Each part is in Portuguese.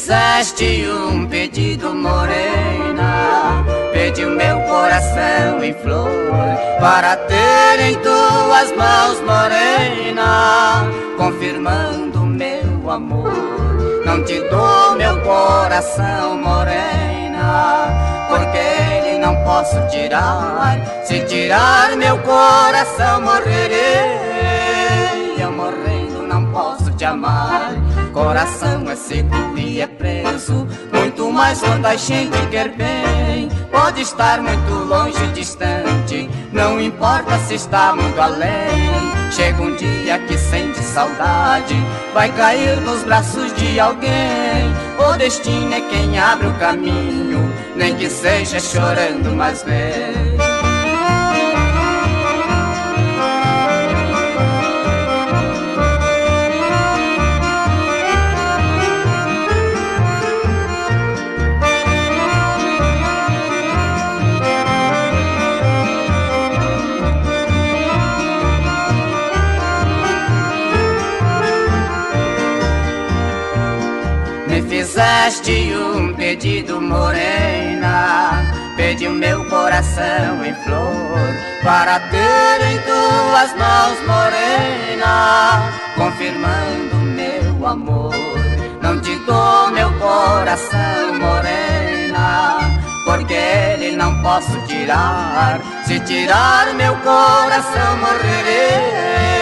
fizeste um pedido, morena, pedi o meu coração em flor para ter em tuas mãos, morena, confirmando meu amor. Não te dou meu coração, morena, porque ele não posso tirar. Se tirar meu coração, morrerei. Eu morrendo não posso te amar. Coração é seco e é preso, muito mais quando a gente quer bem. Pode estar muito longe, distante, não importa se está muito além. Chega um dia que sente saudade, vai cair nos braços de alguém. O destino é quem abre o caminho, nem que seja chorando, mas vem. Me fizeste um pedido, morena, pedi o meu coração em flor para ter em tuas mãos, morena, confirmando meu amor. Não te dou meu coração, morena, porque ele não posso tirar. Se tirar meu coração, morrerei.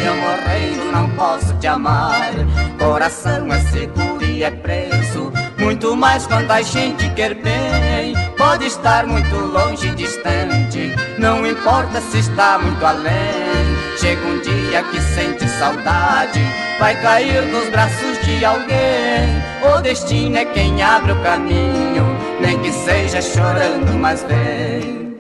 Eu morrendo não posso te amar. Coração é seco e é preso, muito mais quando a gente quer bem. Pode estar muito longe, distante, não importa se está muito além. Chega um dia que sente saudade, vai cair nos braços de alguém. O destino é quem abre o caminho, nem que seja chorando, mas vem.